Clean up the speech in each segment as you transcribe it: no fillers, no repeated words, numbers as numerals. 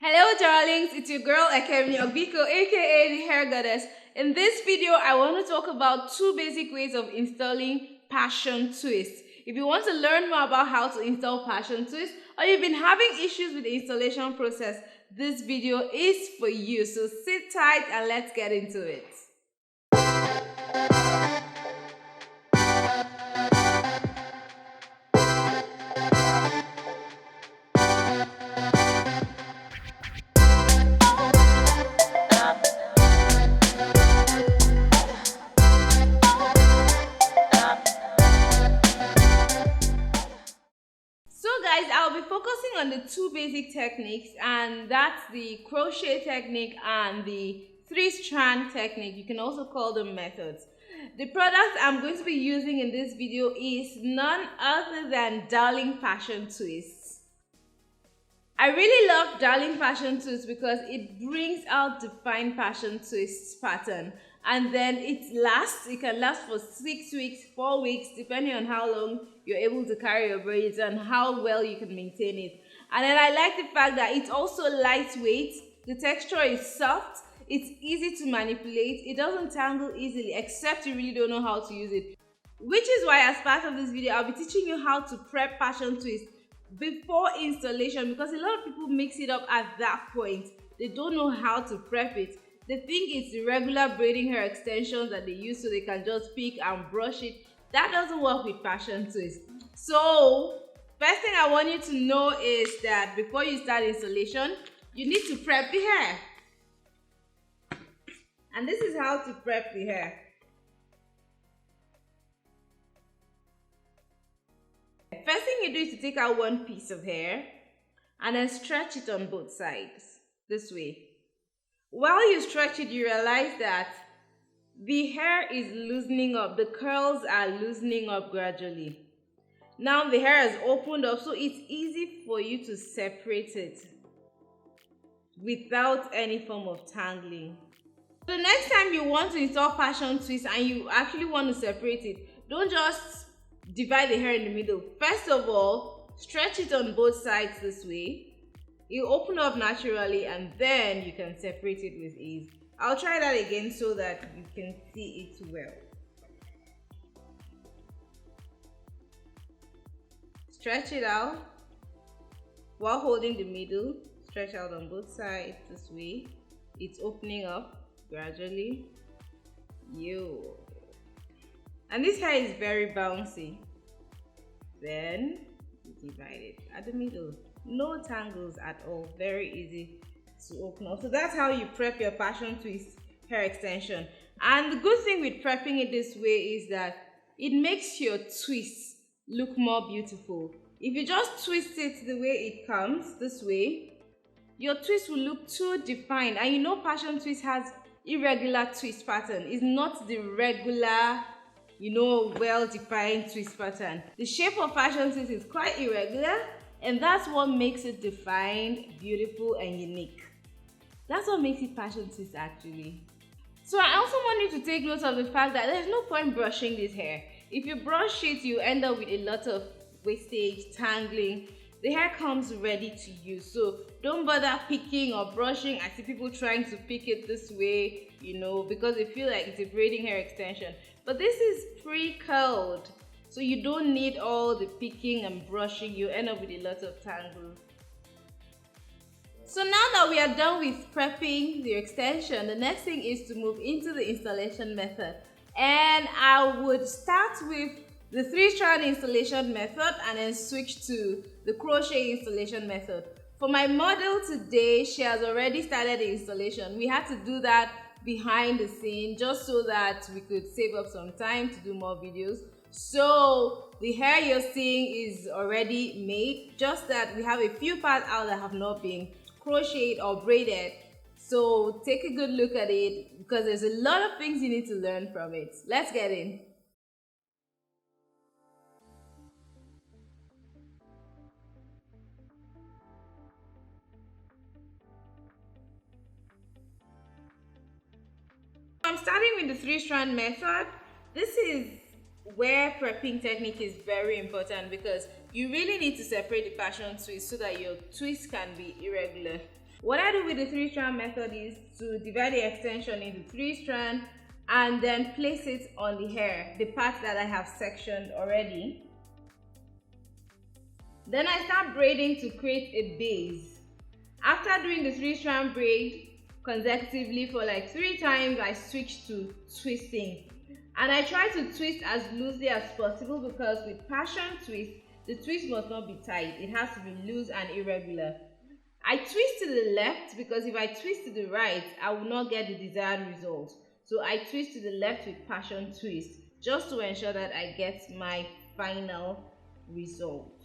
Hello darlings, it's your girl Ekemi Ogbiko aka the hair goddess. In this video, I want to talk about two basic ways of installing passion twist. If you want to learn more about how to install passion twist or you've been having issues with the installation process, this video is for you. So sit tight and let's get into it. I'll be focusing on the two basic techniques, and that's the crochet technique and the 3-strand technique. You can also call them methods. The product I'm going to be using in this video is none other than Darling Passion Twists. I really love Darling Passion Twists because it brings out the fine passion twist pattern, and then it can last for 6 weeks, 4 weeks, depending on how long you're able to carry your braids and how well you can maintain it. And then I like the fact that it's also lightweight, the texture is soft, it's easy to manipulate, it doesn't tangle easily except you really don't know how to use it. Which is why as part of this video, I'll be teaching you how to prep passion twist before installation, because a lot of people mix it up at that point. They don't know how to prep it. They think it's the regular braiding hair extensions that they use so they can just pick and brush it. That doesn't work with passion twist. So first thing I want you to know is that before you start installation, you need to prep the hair. And this is how to prep the hair. First thing you do is to take out one piece of hair and then stretch it on both sides this way. While you stretch it, you realize that the hair is loosening up, the curls are loosening up gradually. Now the hair has opened up, so it's easy for you to separate it without any form of tangling. The next time you want to install passion twist and you actually want to separate it, don't just divide the hair in the middle. First of all, stretch it on both sides this way. You open up naturally and then you can separate it with ease. I'll try that again so that you can see it well. Stretch it out while holding the middle. Stretch out on both sides this way. It's opening up gradually. And this hair is very bouncy. Then you divide it at the middle. No tangles at all. Very easy to open up. So that's how you prep your passion twist hair extension. And the good thing with prepping it this way is that it makes your twist look more beautiful. If you just twist it the way it comes this way, your twist will look too defined. And you know passion twist has irregular twist pattern. It's not the regular, well-defined twist pattern. The shape of passion twist is quite irregular, and that's what makes it defined, beautiful, and unique. That's what makes it passion twist actually. So I also want you to take note of the fact that there's no point brushing this hair. If you brush it, you end up with a lot of wastage, tangling. The hair comes ready to use, so don't bother picking or brushing. I see people trying to pick it this way, because they feel like it's a braiding hair extension. But this is pre-curled, so you don't need all the picking and brushing. You end up with a lot of tangles. So now that we are done with prepping the extension, the next thing is to move into the installation method. And I would start with the 3-strand installation method and then switch to the crochet installation method. For my model today, she has already started the installation. We had to do that behind the scene just so that we could save up some time to do more videos. So the hair you're seeing is already made, just that we have a few parts out that have not been crocheted or braided. So take a good look at it because there's a lot of things you need to learn from it. Let's get in. I'm starting with the 3-strand method. This is where prepping technique is very important because you really need to separate the passion twist so that your twist can be irregular. What I do with the 3-strand method is to divide the extension into 3 strands and then place it on the hair, the part that I have sectioned already. Then I start braiding to create a base. After doing the 3-strand braid consecutively for like 3 times, I switch to twisting. And I try to twist as loosely as possible because with passion twist, the twist must not be tight. It has to be loose and irregular. I twist to the left because if I twist to the right, I will not get the desired result. So I twist to the left with passion twist just to ensure that I get my final result.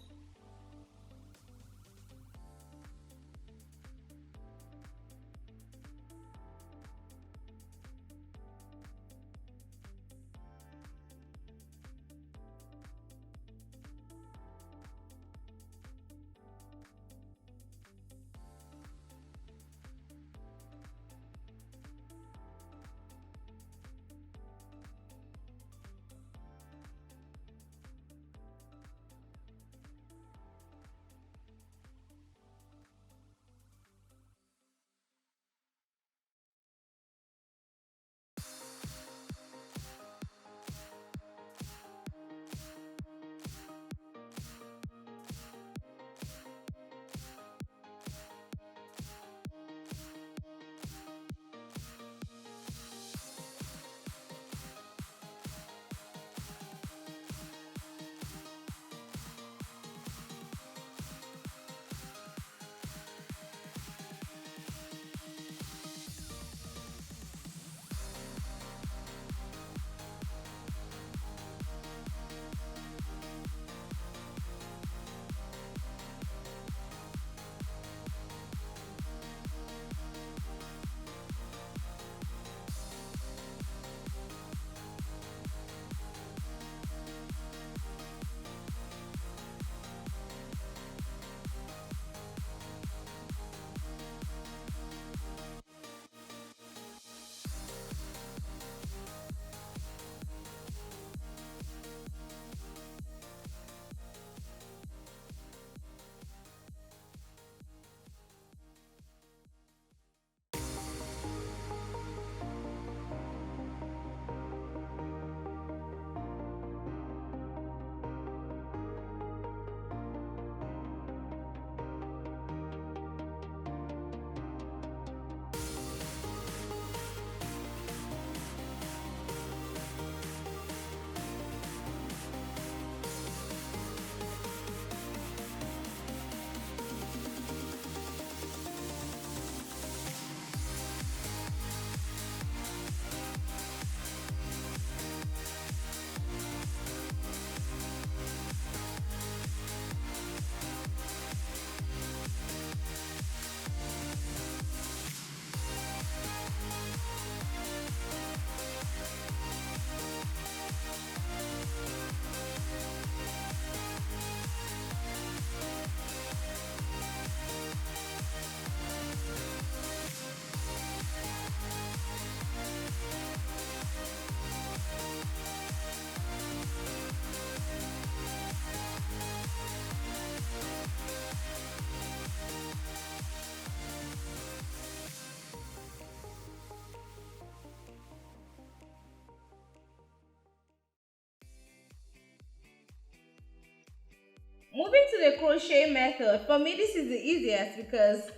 Moving to the crochet method, for me this is the easiest because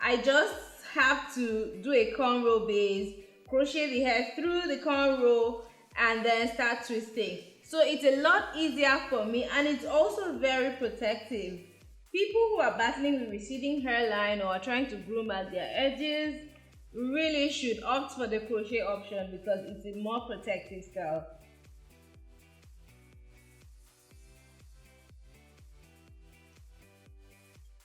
I just have to do a cornrow base, crochet the hair through the cornrow and then start twisting. So it's a lot easier for me and it's also very protective. People who are battling with receding hairline or are trying to groom out their edges really should opt for the crochet option because it's a more protective style.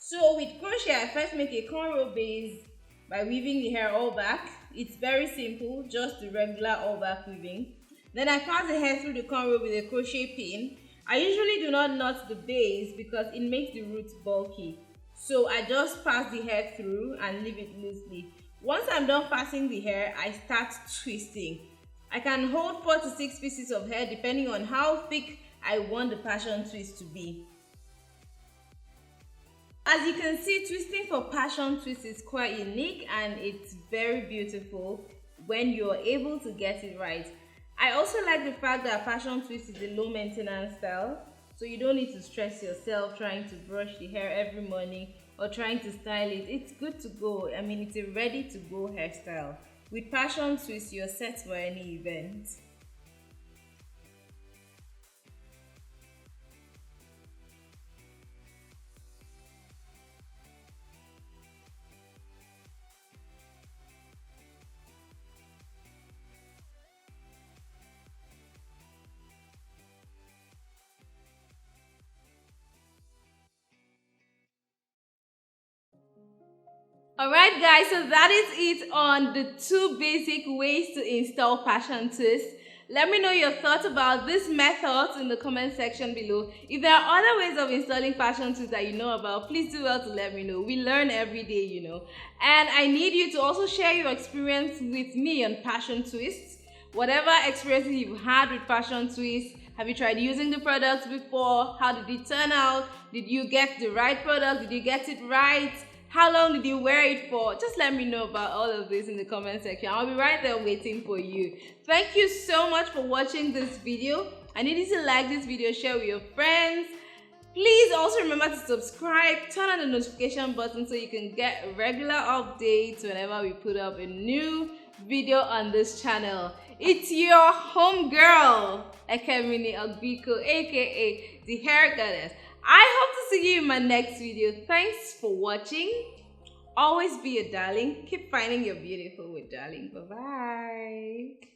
So with crochet, I first make a cornrow base by weaving the hair all back. It's very simple, just the regular all back weaving. Then I pass the hair through the cornrow with a crochet pin. I usually do not knot the base because it makes the roots bulky. So I just pass the hair through and leave it loosely. Once I'm done passing the hair, I start twisting. I can hold 4 to 6 pieces of hair depending on how thick I want the passion twist to be. As you can see, twisting for passion twist is quite unique and it's very beautiful when you're able to get it right. I also like the fact that passion twist is a low maintenance style, so you don't need to stress yourself trying to brush the hair every morning or trying to style it. It's good to go. I mean, it's a ready to go hairstyle. With passion twist, you're set for any event. Alright guys, so that is it on the 2 basic ways to install passion twist. Let me know your thoughts about this method in the comment section below. If there are other ways of installing passion twist that you know about, please do well to let me know. We learn every day, you know. And I need you to also share your experience with me on passion twist. Whatever experiences you've had with passion twist, have you tried using the products before? How did it turn out? Did you get the right product? Did you get it right? How long did you wear it for? Just let me know about all of this in the comment section. I'll be right there waiting for you. Thank you so much for watching this video. I need you to like this video, share with your friends. Please also remember to subscribe, turn on the notification button so you can get regular updates whenever we put up a new video on this channel. It's your homegirl, Ekemini Agbiko, aka the Hair Goddess. I hope to see you in my next video. Thanks for watching. Always be a darling. Keep finding your beautiful with darling. Bye-bye.